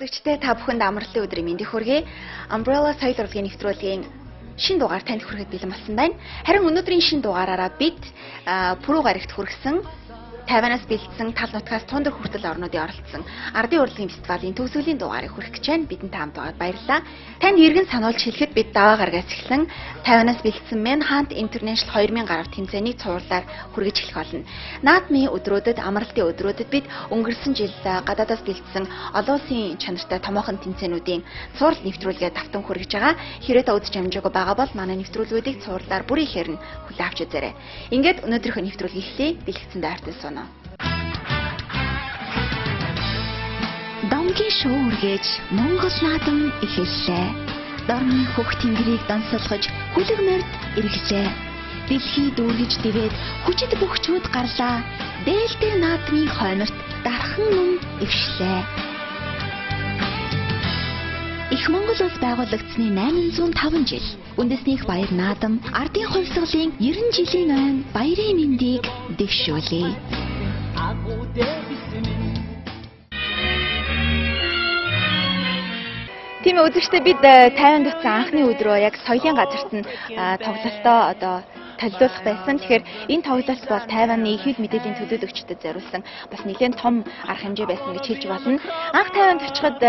үзэгчдээ та бүхэнд амралтын өдрийн мэндийг хүргэе. Umbrella соёл урлагийн нэвтрүүлгийн шинэ дугаар танд хүрэхэд бэлэн болсон байна. Харин өнөөдрийн шинэ дугаараараа бид Пүрэв гарагт хүргэсэн 50-аас бэлдсэн тал нутгаас тундар хүртэл орнуудын оролцсон ардын урлагийн фестивалийн төгсгөлийн дугаарыг хүргэх гэж байна. Бидэнд таамд байгаад баярлалаа. Танд эргэн сануулж хэлэхэд бид даваа гаргаас эхлэн 50-аас бэлдсэн Manhunt International 2000 гаруй тэмцээнийг цувралаар хүргэж эхлэх болно. Наадмын өдрүүдэд, амралтын өдрүүдэд бид өнгөрсөн жил гадаадаас бэлдсэн олон улсын чанартай томоохон тэмцээнүүдийн цуврал нэвтрүүлгээ давтан хүргэж байгаа. Хэрвээ та үзэж амжаагүй байгаа бол манай нэвтрүүлгүүдийг цувралаар бүрийн ихээр нь хүлээн авч үзээрэй. Ингээд өнөөдрийнхөө нэвтрүүлгийг эхлэе. Бэлгэсэн дайртай Домгийн шоу үргэж Монгол наадам эхэллээ. Дорны хөх тэнгэрийг дансалгаж хүлэг морд эргэлээ. Дэлхий дүүргэж дивээд хүчит бөхчүүд гарлаа. Дээлтэй наадмын хойнорт дархан нүм эвшлээ. Их Монгол улс байгуулагдсны 805 жил. Үндэснийх баяр наадам ардын хувьсгалын 90 жилийн ойн баярын мэндийг дэвшүүлье. Тийм үзэгчдээ бид 50 дутсан анхны өдрөө яг соёлын газарт нь тоглолтоо толиулах байсан. Тэгэхээр энэ тоглолт бол Тайваны их хэл мэдээллийн төлөөлөгчдөд зориулсан бас нэлээд том арга хэмжээ байсан гэж хэлж болно. Анх Тайванд очиход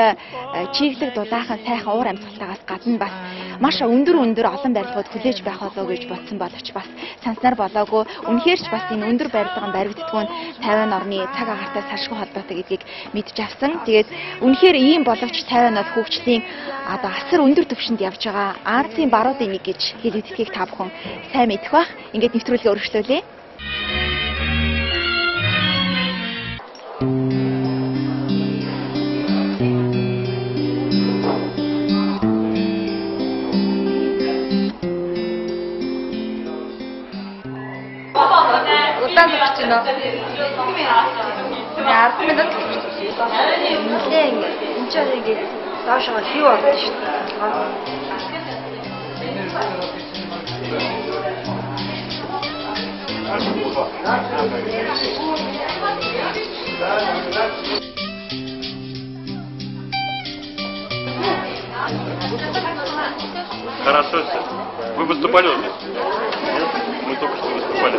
чиглэг дулаахан сайхан уур амьсгалтаагаас гадна бас маш өндөр олон барилгууд хүлээж байх болов гэж бодсон боловч бас санснаар болоогүй. Үнэхээр ч бас энэ өндөр барилга баригддгүй нь Тайван орны цаг агаартай салшгүй холбоотой гэдгийг мэдж авсан. Тэгээд үнэхээр ийм боловч Тайванад хөгжлийн асар өндөр түвшинд явж байгаа Азийн баруудын нэг гэж хэлэгдэхийг та бүхэн сайн мэдэх бах. Ингээд нэвтрүүлгээ өргөжлүүлье. Удаан гэж байна. 10 минут. Нэлээ энэ ч яг доошоо хив орно шүү дээ. Хорошо все. Вы выступали уже? Мы только что выступали.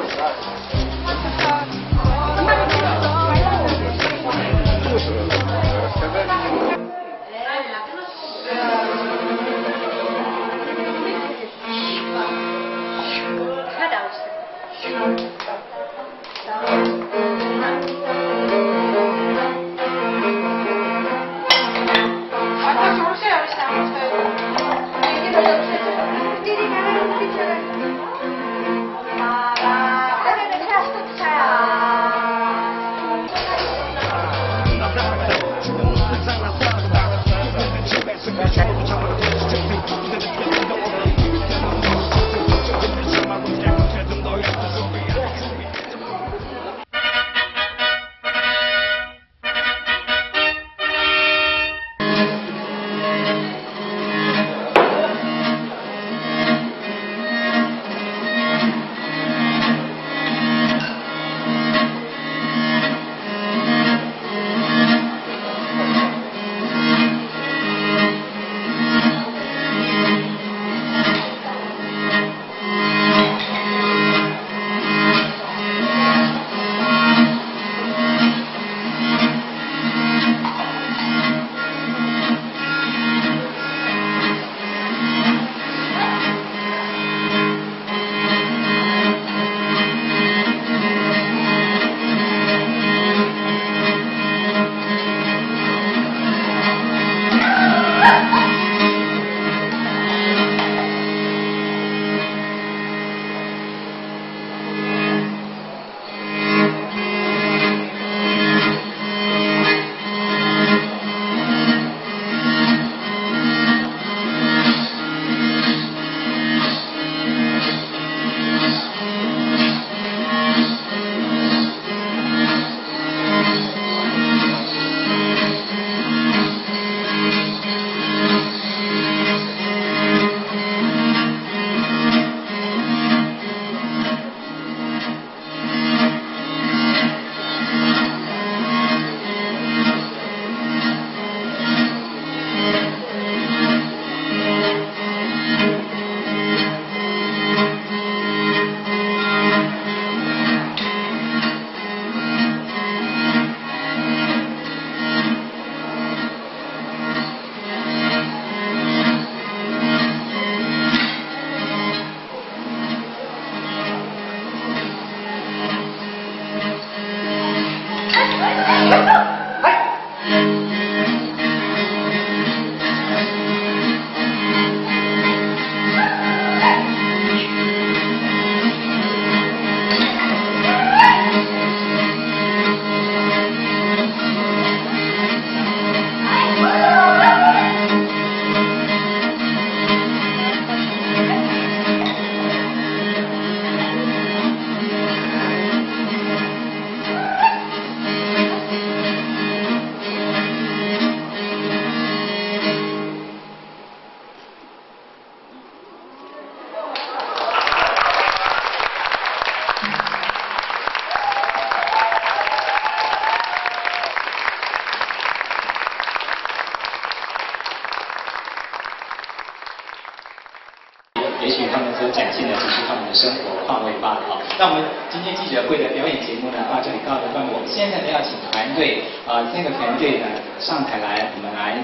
那我们今天记者会的表演节目呢，到这里告一段落。现在呢，要请团队3个团队呢上台来，我们来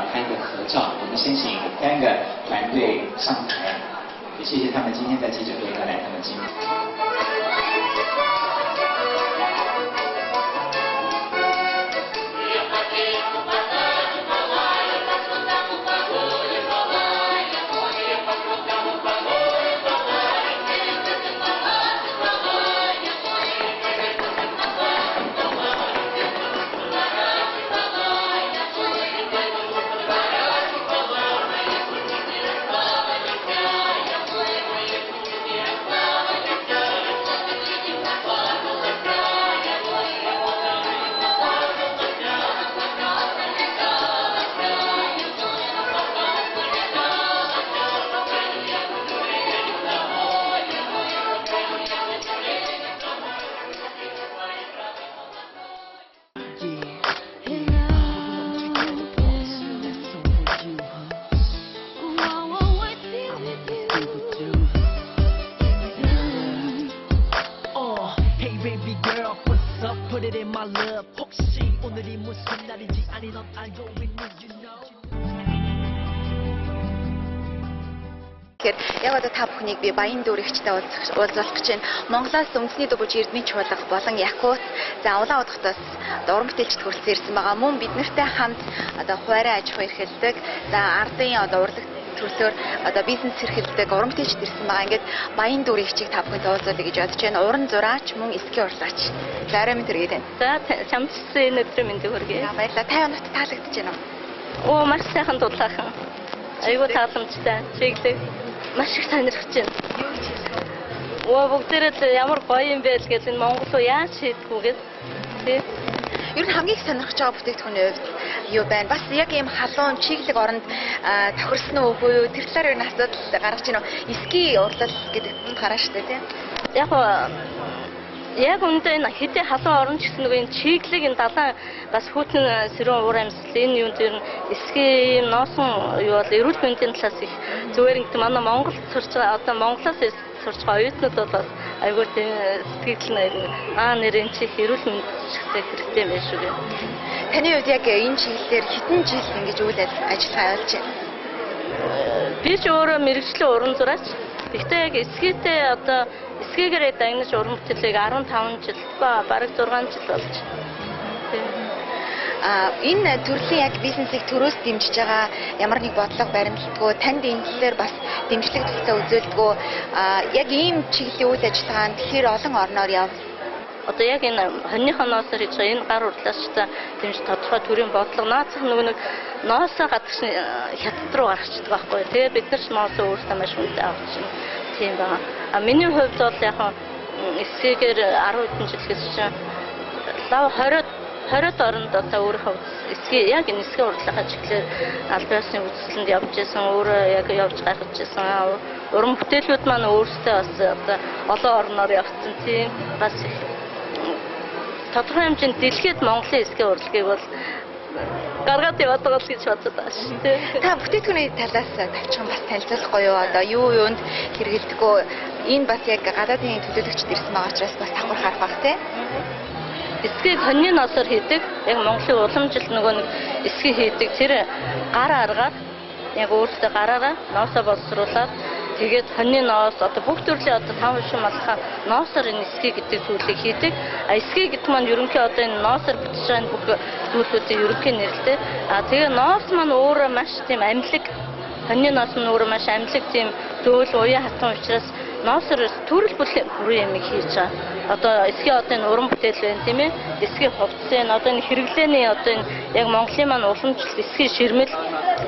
拍一个合照。我们先请3个团队上台，也谢谢他们今天在记者会带来他们精彩。Яг одоо та бүхнийг би Баян дүүрэгчтэй уулзуулах гэж байна. Монголоос үндэсний дуугч Эрдмийн чуулга болон Якут за улаан удахтаас уран бүтээлчд хүрэлцэн ирсэн байгаа. Мөн бид нартай хамт одоо хуваарай аж ахуй эрхэлдэг, за ардын одоо урлаг төрсөөр одоо бизнес эрхэлдэг уран бүтээлчд ирсэн байгаа. Ингээд Баян дүүрэгчийг та бүхэнд уулзуулъя гэж бодож байна. Уран зураач, мөн эсхийн урлаач. За орой минь төргээд байна. За чамдсан өдрийн мэнд хүргэе. Баярлалаа. Та өнөөхт таалагдж байна уу? Оо маш сайхан дулаахан. Айгуу тааламжтай. Чиглэг маш их сонирхож байна. Оо бүгдээрээ л ямар гоё юм бэ л гэж энэ Монгол руу яаж шийдгүүгээд тий. Ер нь хамгийн их сонирхож байгаа бүтээгдэхүүний хувьд юу байна? Бас яг ийм халуун чиглэг оронд тохирсон уу үгүй юу? Тэр талаар ер нь асуудал гаргаж байна уу? Эски урлал гэдэг нь гараа штэ тий. Яг үндэ энэ хэдий халуун орон ч гэсэн нэг энэ чиглэг энэ далайн бас хүйтэн сэрүүн уур амьсгал энэ юунд ер нь эсгийн ноосон юу бол эрүүл мэндийн талаас их зүгээр ингээд манай Монголд сурч байгаа одоо Монголоос сурч байгаа оюутнууд бол бас айгүй сэтгэл нэрэн чих эрүүл мэнд шигтэй хэрэгтэй байх шүү дээ. Таны хувьд яг энэ чиглэлээр хэдэн жил ингэж үйл ажиллагаа явуулж байна? Би ч өөрөө мэрэгжлийн уран зураач. Гэхдээ яг эсгээтэй одоо эсгээгээр дагнаж уран бүтээлийг 15 жил ба бараг 6 жил болж. Энэ төрлийн яг бизнесийг төрөөс дэмжиж байгаа ямар нэг бодлого баримтлаггүй танд энэ талаар бас дэмжлэг тусгай үзүүлдэггүй яг ийм чиглэлийн үйл ажиллагаанд тэгэхээр олон орноор явна. Одоо яг энэ хоньныхоо ноосоор хийж байгаа энэ гар урлаачтай дэмж тодорхой төрлийн бодлого наацх нэг ноосоо гадагш хятад руу гарчихдаг байхгүй. Тэгээ бид нар ч ноосоо өөрсдөө маш үнэтэй авч байна. Тийм байна. Миний хувьд бол яг эсгээр 10 хэдэн жил гэж чинь лав 20 оронд одоо өөрийнхөө эсгээ яг энэ эсгээ урлагаа чиглэлээр аль биесны үзэсгэлэнд явж байсан, өөрөө яг явж гаргаж байсан. Уран бүтээлүүд маань өөрсдөө бас одоо олон орноор явцсан. Тийм бас тодорхой хэмжээнд дэлхийд Монголын эсгээ урлагийг бол гаргаад яваад байгаа гэж бодож байгаа шүү дээ. Та бүтээгдэхүүний талаас тавьчихсан бас танилцуулахгүй юу? Одоо юу юунд хэрэгэлдэггүй энэ бас яг гадаадын төлөөлөгчд ирсэн байгаа учраас бас давхар харах бах тий. Эсгийг хоньны ноосоор хийдэг. Яг Монголын уламжлалт нөгөө нэг эсгийг хийдэг. Тэр гар аргаар яг өөртөө гараараа ноосоо боловсруулаад тэгээд хоньны ноос одоо бүх төрлийн одоо 5 шин малхаа ноосоор энэ эсгийг гэдэг зүйлийг хийдэг. Эсгийг гэдэг маань ерөнхий одоо энэ ноосоор бүтэж байгаа бүх зүйлүүдийн ерөнхий нэртэй. Тэгээ ноос маань өөрөө маш тийм амьлаг. Хоньны ноос нь өөрөө маш амьлаг тийм зөөл уян хатан учраас ноосоор төрөл бүрийн юм хийж байгаа. Одоо эсгийн одоо энэ уран бүтээл байна тийм ээ. Эсгийн хувцас энэ одоо энэ хэрэглээний одоо энэ яг Монголын маань уламжлалт эсгийн ширмэл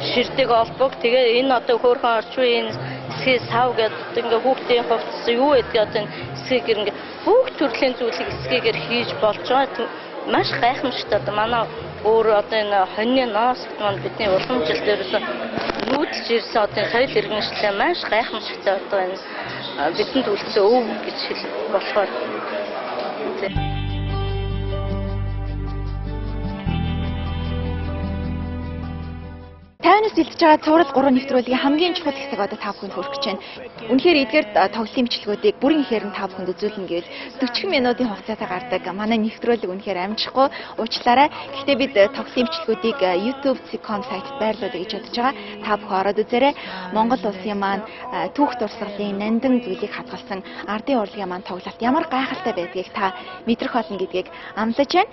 ширдэг олбог тэгээ энэ одоо хөөрхөн орчин үеийн эсгийн сав гэдэг ингээ хүүхдийн хувцас юу гэдэг одоо энэ эсгээр ингээ бүх төрлийн зүйлийг эсгээгээр хийж болж байгаа. Маш гайхамшигтай одоо манай өөр одоо энэ хоньны ноос гэдэг нь бидний уламжлалт дээрээс нүүдэлж ирсэн одоо соёл иргэншлээ маш гайхамшигтай одоо энэ бидэнд үлдсэн өв гэж хэлэх болохоор Тань Таванаас бэлдэж байгаа цуврал 3 нэвтрүүлгийн хамгийн чухал хэсэг одоо та бүхэнд хүрэх гэж байна. Үнэхээр эдгээр тоглоом бичлэгүүдийг бүрэн ихээр нь та бүхэнд үзүүлнэ гэвэл 40 минутын хугацаатай гардаг. Манай нэвтрүүлэг үнэхээр амжихгүй уучлаарай. Гэхдээ бид тоглоом бичлэгүүдийг YouTube.com сайтад байрлуулъя гэж бодож байгаа. Та бүхэн ороод үзээрэй. Монгол улсын маань түүх дурсгалын нандин зүйлийг хадгалсан ардын урлагийн маань тоглолт ямар гайхалтай байдгийг та мэдрэх болно гэдгийг амлаж байна.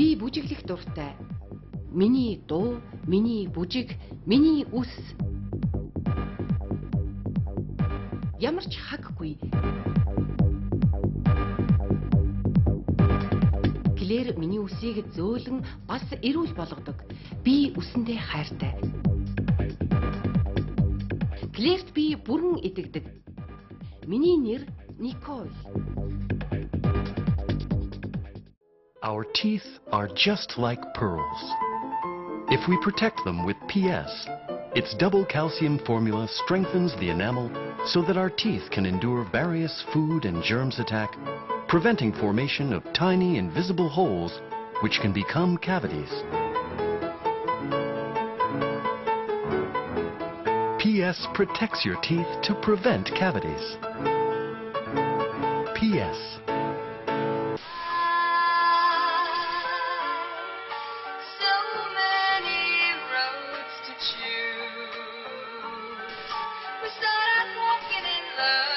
Би бүжиглэх дуртай. Миний дуу, миний бүжиг, миний үс. Ямар ч хаггүй. Клэр миний үсийг зөөлөн бас эрүүл болгодог. Би үсэндээ хайртай. Клэрт би бүрэн идэгдэг. Миний нэр Николь. Our teeth are just like pearls. If we protect them with PS, its double calcium formula strengthens the enamel so that our teeth can endure various food and germs attack, preventing formation of tiny invisible holes which can become cavities. PS protects your teeth to prevent cavities. PS. We start out walking in love.